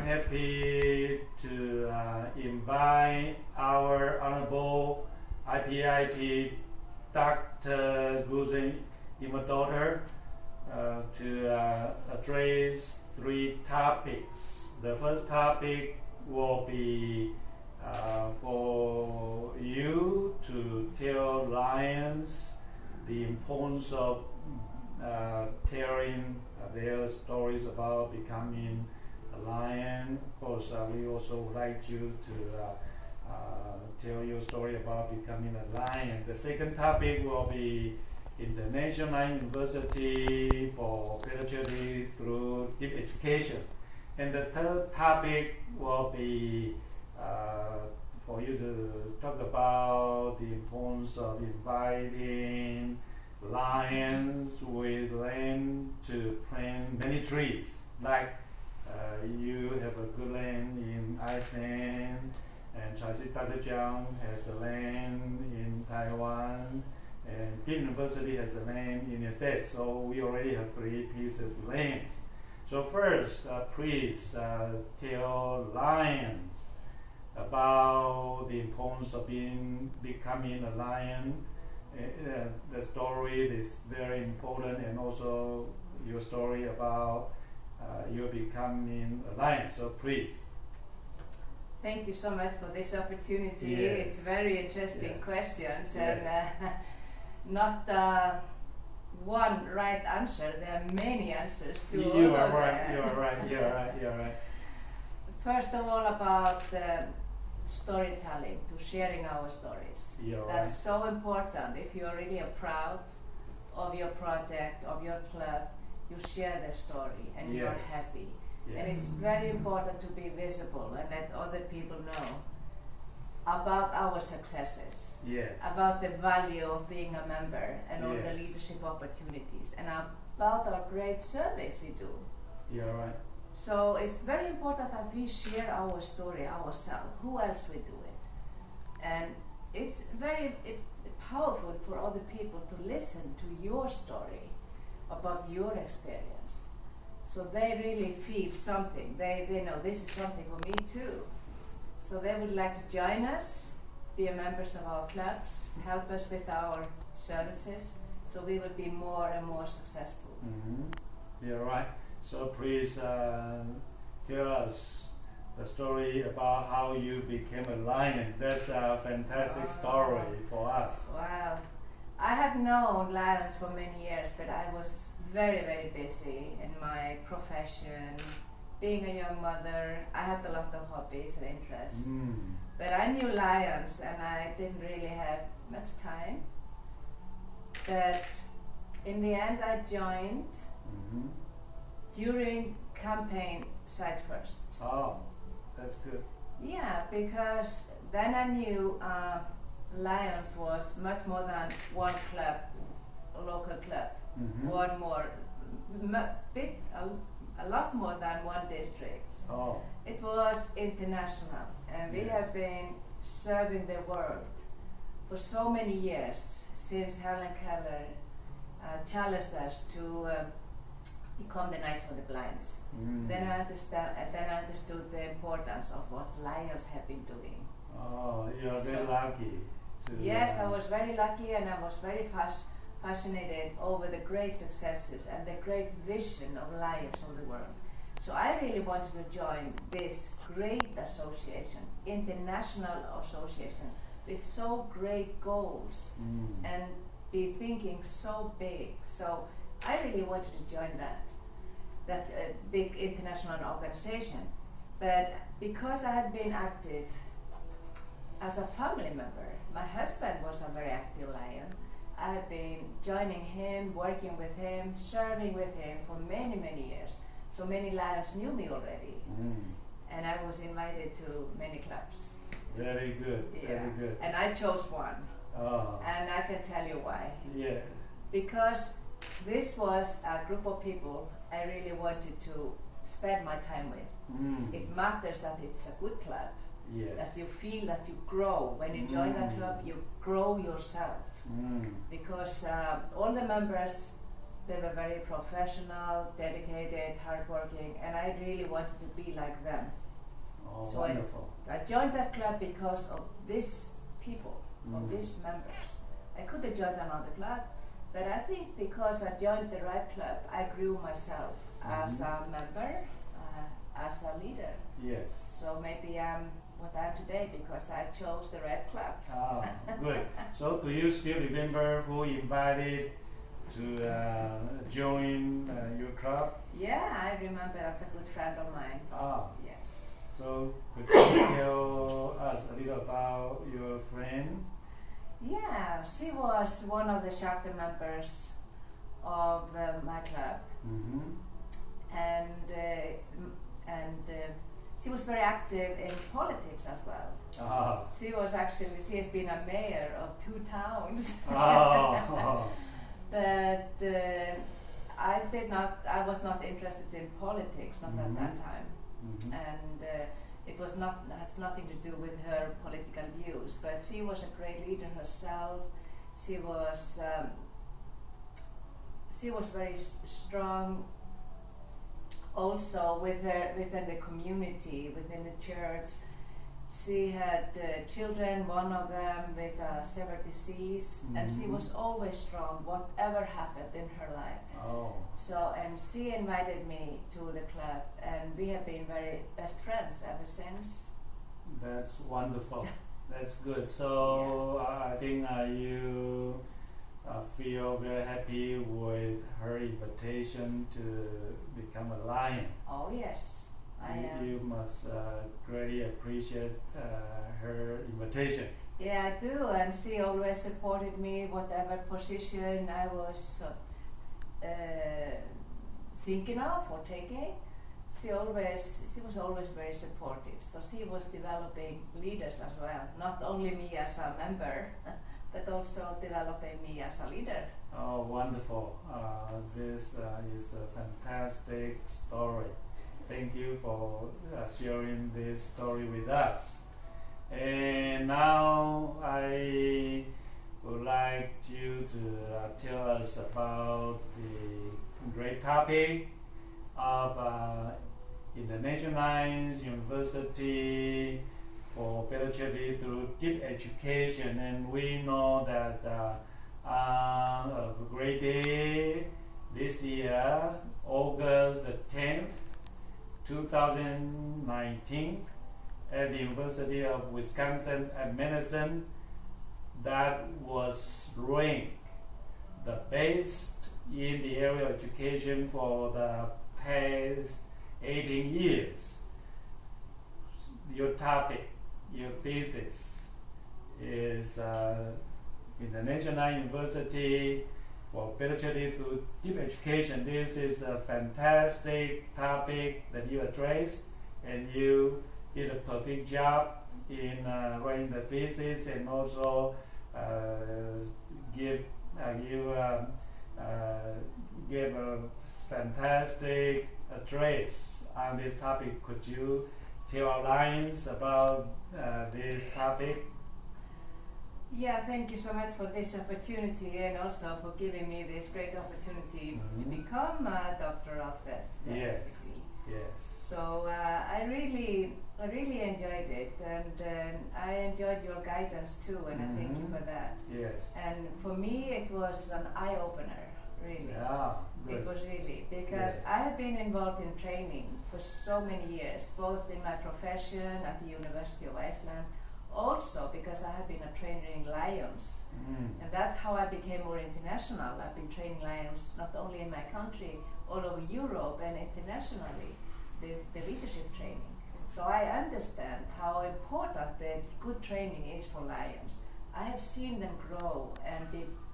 happy to invite our Honorable IPIP Dr. Gudrun Yngvadottir to address 3 topics. The first topic will be for you to tell lions the importance of telling their stories about becoming a lion. Of course, we also would like you to tell your story about becoming a lion. The second topic will be International Lion University for better charity through deep education. And the third topic will be for you to talk about the importance of inviting lions with land to plant many trees. Like you have a good land in Iceland, and Dr. Jiang has a land in Taiwan, and Deep University has a land in the States. So we already have 3 pieces of lands. So first, please tell lions about the importance of becoming a lion. The story is very important, and also your story about you becoming a lion. So please. Thank you so much for this opportunity. Yes. It's very interesting Yes. questions, Yes. and not one right answer. There are many answers to all You are of right. them. You are right. You are right. You are right. First of all, about storytelling, to sharing our stories. You are That's right. so important. If you're really proud of your project, of your club, you share the story and you're Yes. happy. Yes. And it's very important to be visible and let other people know about our successes, Yes. about the value of being a member and all the Yes. leadership opportunities, and about our great surveys we do. You are right. So it's very important that we share our story ourselves. Who else will do it? And it's very powerful for other people to listen to your story about your experience. So they really feel something. They know this is something for me too. So they would like to join us, be members of our clubs, help us with our services, so we will be more and more successful. Mm-hmm. You're right. So please tell us the story about how you became a lion. That's a fantastic story for us. Wow. I had known lions for many years, but I was very, very busy in my profession. Being a young mother, I had a lot of hobbies and interests. But I knew lions and I didn't really have much time. But in the end I joined during campaign site first. Oh, that's good. Yeah, because then I knew Lions was much more than one club, a local club, one more, a lot more than one district. Oh. It was international, and we have been serving the world for so many years since Helen Keller challenged us to become the Knights of the Blinds. Then I understood the importance of what lions have been doing. Oh, you're very lucky. Yes, I was very lucky, and I was very fascinated over the great successes and the great vision of Lions of the world. So I really wanted to join this great association, international association, with so great goals and be thinking so big. So I really wanted to join that big international organization. But because I had been active as a family member, my husband was a very active lion. I had been joining him, working with him, serving with him for many, many years. So many lions knew me already. And I was invited to many clubs. Very good, very good. And I chose one. Oh. And I can tell you why. Yeah. Because this was a group of people I really wanted to spend my time with. It matters that it's a good club. Yes. That you feel that you grow. When you join that club, you grow yourself. Because all the members They were very professional, dedicated, hardworking, and I really wanted to be like them. Oh, So wonderful. I joined that club because of these people, of these members. I could have joined another club, but I think because I joined the right club, I grew myself as a member, as a leader. Yes. So maybe I'm what I am today because I chose the right club. Ah, good. So do you still remember who invited to join your club? Yeah, I remember. That's a good friend of mine. Ah, Yes. so could you tell us a little about your friend? Yeah, she was one of the chapter members of my club, and she was very active in politics as well. Ah. She has been a mayor of 2 towns. Oh. But I was not interested in politics, not at that time. And it was has nothing to do with her political views, but she was a great leader herself. She was very strong also within the community, within the church. She had children, one of them with a severe disease, and she was always strong, whatever happened in her life. Oh. So, and she invited me to the club, and we have been very best friends ever since. That's wonderful. That's good. So I think you feel very happy with her invitation to become a lion. Oh yes. You must greatly appreciate her invitation. Yeah, I do, and she always supported me, whatever position I was thinking of or taking. She was always very supportive. So she was developing leaders as well, not only me as a member, but also developing me as a leader. Oh, wonderful! This is a fantastic story. Thank you for sharing this story with us. And now I would like you to tell us about the great topic of International University for Better Charity through Deep Education. And we know that on a great day this year, August the 10th, 2019, at the University of Wisconsin at Madison, that was ranked the best in the area of education for the past 18 years. Your topic, your thesis is International University for Better Charity through Deep Education. This is a fantastic topic that you addressed, and you did a perfect job in writing the thesis, and also give a fantastic address on this topic. Could you tell our audience about this topic? Yeah, thank you so much for this opportunity, and also for giving me this great opportunity to become a doctor of that. Yes. Yes. So I really enjoyed it, and I enjoyed your guidance too, and I thank you for that. Yes. And for me, it was an eye opener, really. Yeah. Good. It was really, because Yes. I have been involved in training for so many years, both in my profession at the University of Iceland, also because I have been a trainer in Lions, and that's how I became more international. I've been training Lions not only in my country, all over Europe and internationally, the leadership training. So I understand how important the good training is for Lions. I have seen them grow and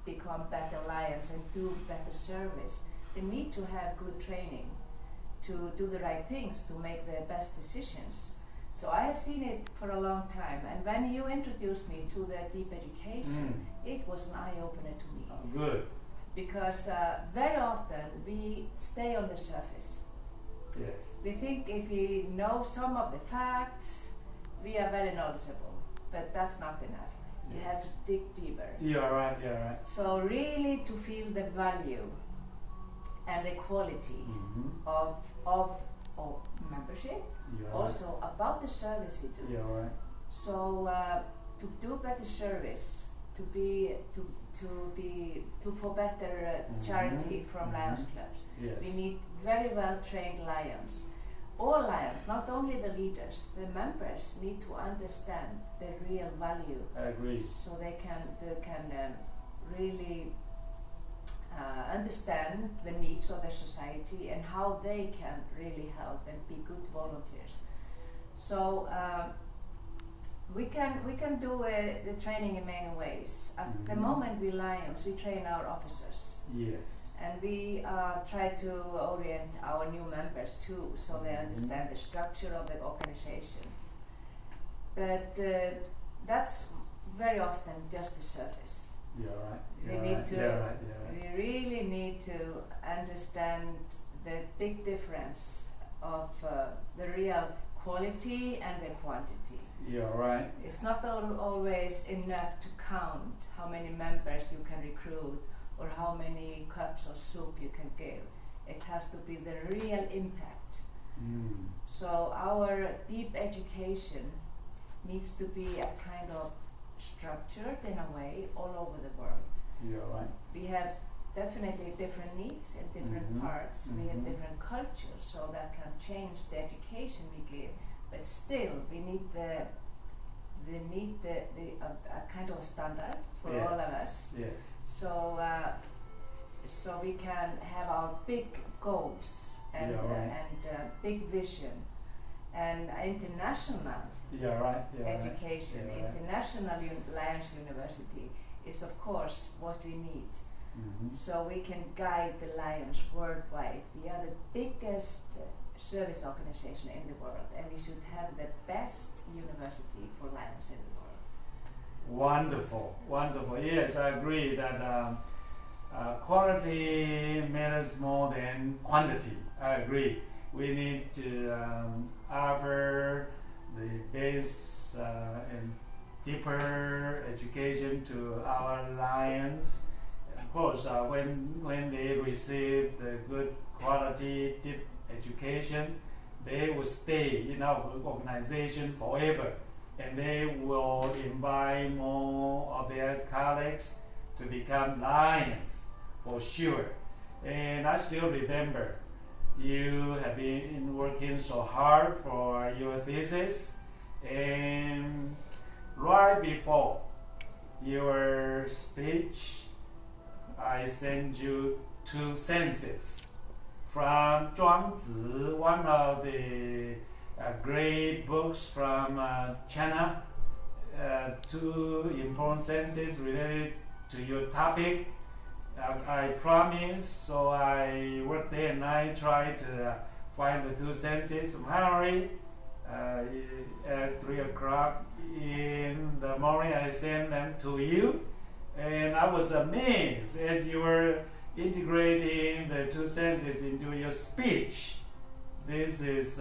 become better Lions and do better service. They need to have good training to do the right things, to make the best decisions. So I have seen it for a long time, and when you introduced me to the deep education, it was an eye-opener to me. Oh, good. Because very often we stay on the surface. Yes. We think if we know some of the facts, we are very knowledgeable, but that's not enough. Yes. You have to dig deeper. You're right. You're right. So really to feel the value and the quality of membership, also about the service we do. Yeah, right. So to do better service, for better charity from Lions clubs, Yes. we need very well trained lions. All lions, not only the leaders, the members need to understand the real value. I agree. So they can really understand the needs of their society and how they can really help and be good volunteers. So we can do the training in many ways. At the moment we Lions, we train our officers. Yes. And we try to orient our new members too, so they understand the structure of the organization. But that's very often just the surface. You're right. We really need to understand the big difference of the real quality and the quantity. You're right. It's not always enough to count how many members you can recruit or how many cups of soup you can give. It has to be the real impact. So our deep education needs to be a kind of structured in a way all over the world. You're right. We have definitely different needs in different parts. We have different cultures, so that can change the education we give. But still, we need a kind of a standard for all of us. Yes. So we can have our big goals and big vision and international education. International Lions University is of course what we need. So we can guide the Lions worldwide. We are the biggest service organization in the world, and we should have the best university for Lions in the world. Wonderful, wonderful. Yes, I agree that quality matters more than quantity. I agree. We need to offer the base and deeper education to our Lions. Of course, when they receive the good quality, deep education, they will stay in our organization forever, and they will invite more of their colleagues to become Lions for sure. And I still remember you have been working so hard for your thesis, and right before your speech I sent you 2 sentences from Zhuangzi, one of the great books from China. 2 important sentences related to your topic. I promise, so I worked day and night, tried to find the 2 sentences. Finally, at 3 o'clock in the morning, I sent them to you, and I was amazed that you were integrating the 2 sentences into your speech. This is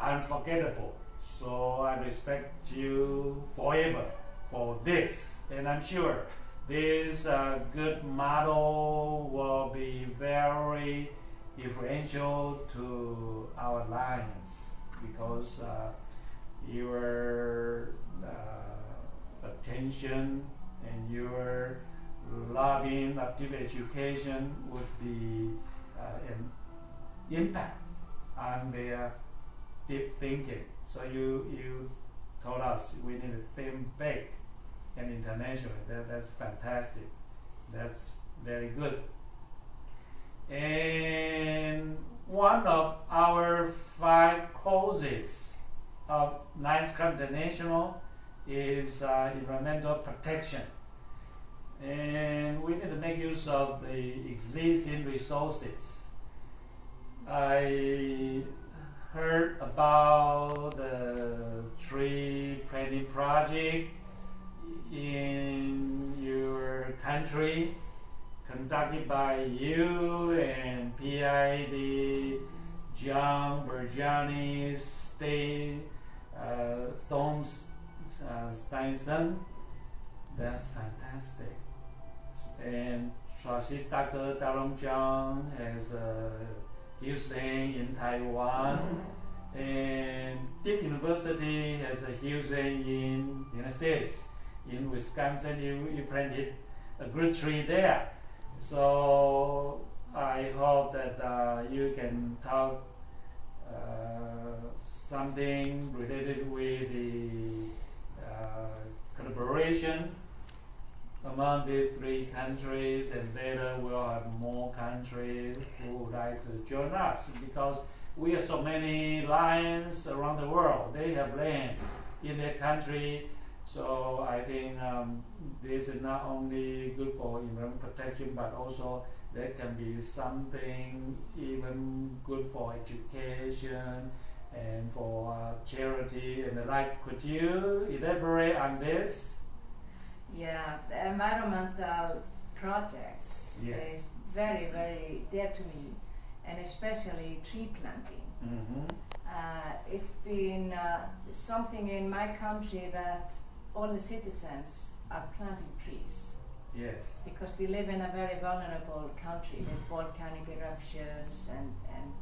unforgettable. So I respect you forever for this, and I'm sure this good model will be very influential to our Lions, because your attention and your loving active education would be an impact on their deep thinking. So you told us we need to think big and international. That's fantastic. That's very good. And one of our 5 causes of Lions Club International is environmental protection. And we need to make use of the existing resources. I heard about the tree planting project in your country, conducted by you and PID John Berjani State Steinson. That's fantastic. And trustee Dr. Darong Jiang has a huge thing in Taiwan, and Deep University has a huge thing in the United States. In Wisconsin, you planted a good tree there. So I hope that you can talk something related with the collaboration among these three countries, and later we'll have more countries who would like to join us, because we have so many lions around the world. They have land in their country, so I think this is not only good for environment protection, but also there can be something even good for education and for charity and the like. Could you elaborate on this? Yeah, the environmental projects Yes. is very, very dear to me, and especially tree planting. It's been something in my country that all the citizens are planting trees, Yes. because we live in a very vulnerable country with volcanic eruptions and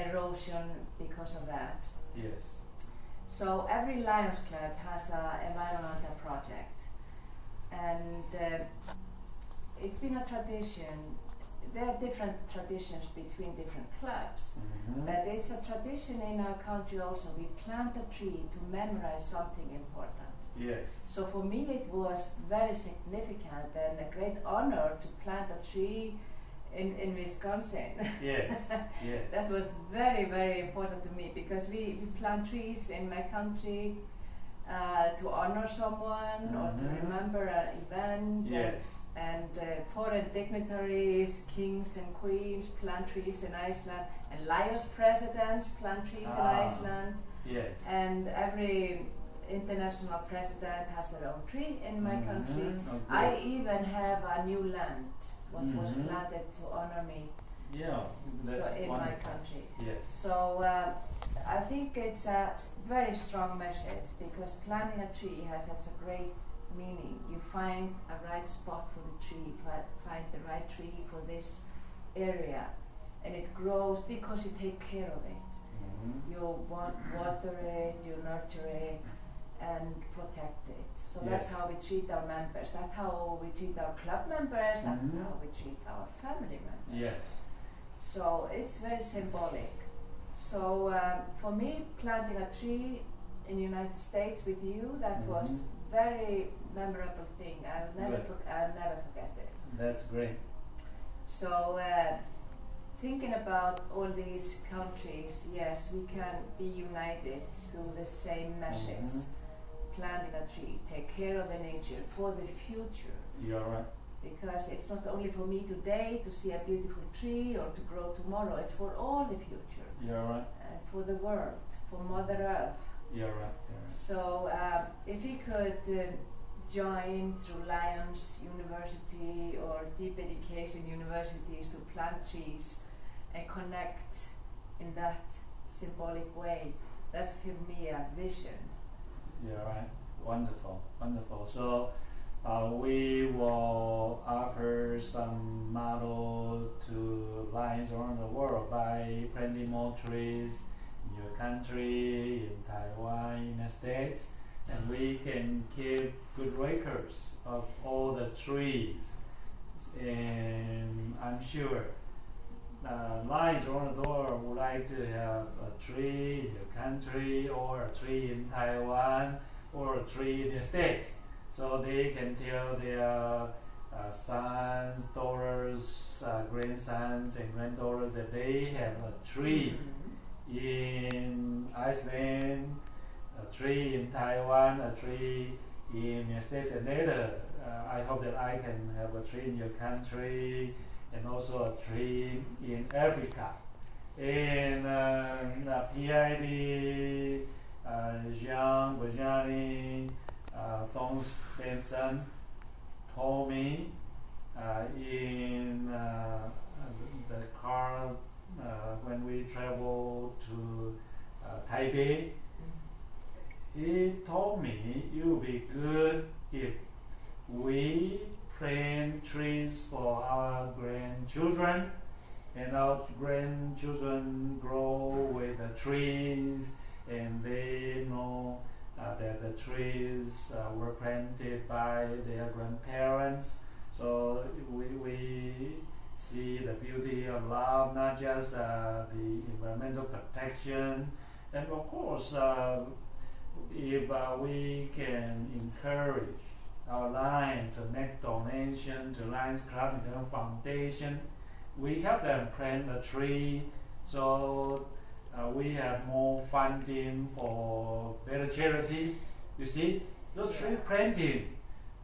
erosion because of that. Yes. So every Lions Club has an environmental project, and it's been a tradition. There are different traditions between different clubs, but it's a tradition in our country also. We plant a tree to memorize something important. Yes. So for me it was very significant and a great honor to plant a tree in Wisconsin. Yes. Yes. That was very, very important to me, because we plant trees in my country to honor someone or to remember an event. Yes. And foreign dignitaries, kings and queens plant trees in Iceland, and Lions presidents plant trees in Iceland. Yes. And every international president has their own tree in my country. Okay. I even have a new land what was planted to honor me. Yeah, that's So in my wonderful. country. Yes. So I think it's a very strong message, because planting a tree has such a great meaning. You find a right spot for the tree, find the right tree for this area, and it grows because you take care of it. You water it, you nurture it, and protect it. So that's Yes. how we treat our members. That's how we treat our club members. That's how we treat our family members. Yes. So it's very symbolic. So for me, planting a tree in the United States with you, that was very memorable thing. I'll never forget it. That's great. So thinking about all these countries, yes, we can be united through the same message. Planting a tree, take care of the nature for the future. You're right. Because it's not only for me today to see a beautiful tree or to grow tomorrow, it's for all the future. You're right. For the world, for Mother Earth. You're right. You're right. So if we could join through Lions University or deep education universities to plant trees and connect in that symbolic way, that's for me a vision. You're right. Wonderful. Wonderful. So we will offer some model to lions around the world by planting more trees in your country, in Taiwan, United States, and we can keep good records of all the trees. And I'm sure lions around the world would like to have a tree in your country, or a tree in Taiwan, or a tree in the States, so they can tell their sons, daughters, grandsons, and granddaughters that they have a tree in Iceland, a tree in Taiwan, a tree in the States, and later I hope that I can have a tree in your country, and also a tree in Africa. And PID Jean Bajani Thong Stenson told me in the car when we traveled to Taipei, he told me it would be good if we plant trees for our grandchildren, and our grandchildren grow with the trees, and they know that the trees were planted by their grandparents. So we see the beauty of love, not just the environmental protection, and of course, if we can encourage our Lions to make donation to Lions Club International Foundation, we help them plant a tree, so we have more funding for better charity. You see, so tree planting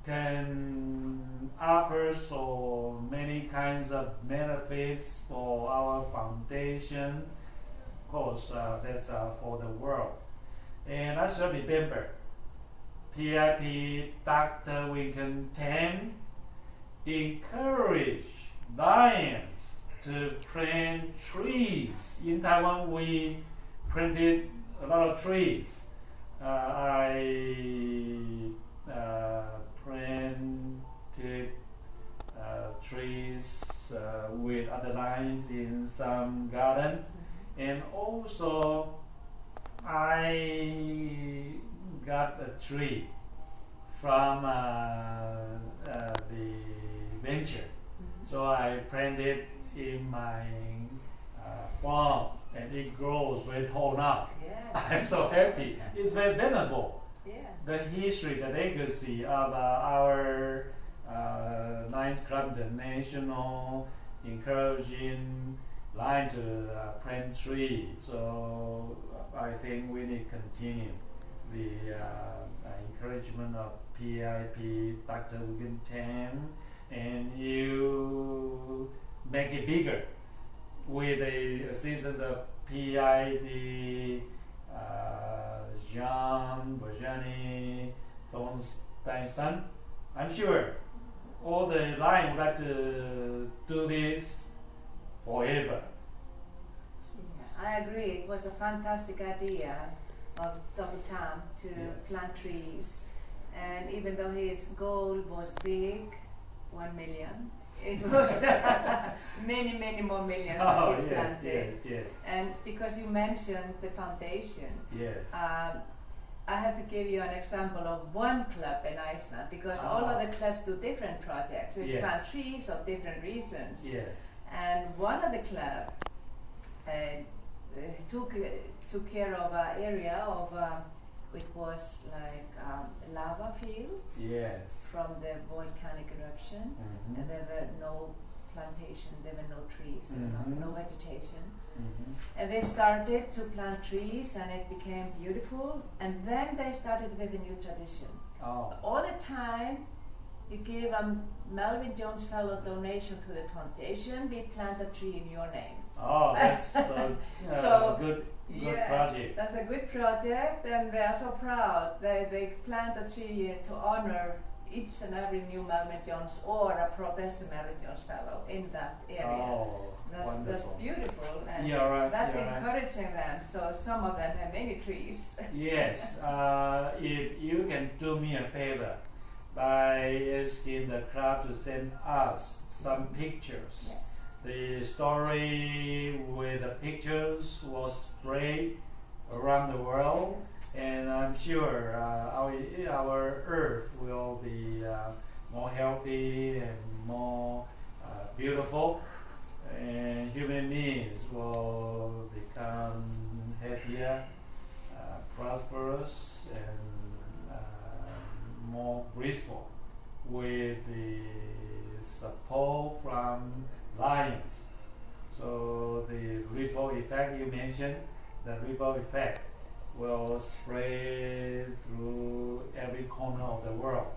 can offer so many kinds of benefits for our foundation. Of course, that's for the world. And I should remember, PIP Dr. Winken 10 encourage Lions to plant trees. In Taiwan, we planted a lot of trees. I planted trees with other Lions in some garden, and also I got a tree from the venture. So I planted in my farm, and it grows very tall now. Yeah. I'm so happy. It's very venerable. Yeah. The history, the legacy of our Lions Club International encouraging Lions to plant trees. So I think we need to continue the encouragement of PIP Dr. Winken 10, and you make it bigger with the assistance of PID Jean Bojani Thornstein. I'm sure all the Lions would like to do this forever. I agree. It was a fantastic idea of Dr. Tam to plant trees, and even though his goal was big, 1 million, it was many more millions that he planted. Yes. And because you mentioned the foundation, I have to give you an example of one club in Iceland, because all of the clubs do different projects. We plant trees of different reasons. Yes. And one of the club took care of an area of which was like a lava field from the volcanic eruption, and there were no plantation, there were no trees, no vegetation. And they started to plant trees, and it became beautiful. And then they started with a new tradition. All the time, you give a Melvin Jones Fellow donation to the foundation, we plant a tree in your name. Oh, that's a good project. That's a good project, and they are so proud. They plant a tree to honor each and every new Melvin Jones or a progressive Melvin Jones Fellow in that area. That's beautiful, and that's encouraging them. So some of them have many trees. Yes, if you can do me a favor by asking the club to send us some pictures. Yes. The story with the pictures was spread around the world, and I'm sure our earth will be more healthy and more beautiful, and human beings will become happier, prosperous, and more graceful with the support from Lions. So the ripple effect you mentioned, the ripple effect will spread through every corner of the world.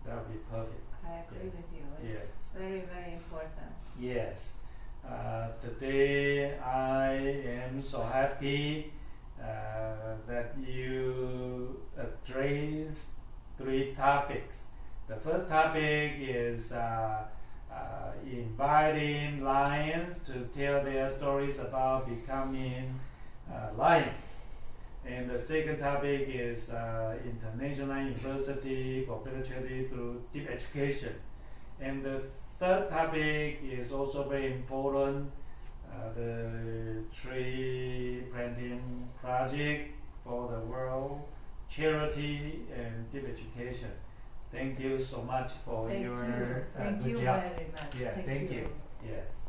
That would be perfect. I agree with you. It's very, very important. Yes. Today I am so happy that you addressed 3 topics. The first topic is inviting Lions to tell their stories about becoming Lions. And the second topic is International University for Better Charity through Deep Education. And the third topic is also very important, the tree planting project for the world, charity and deep education. Thank you so much for Thank your you. Thank good you job. very much. Yeah, thank you. Yes.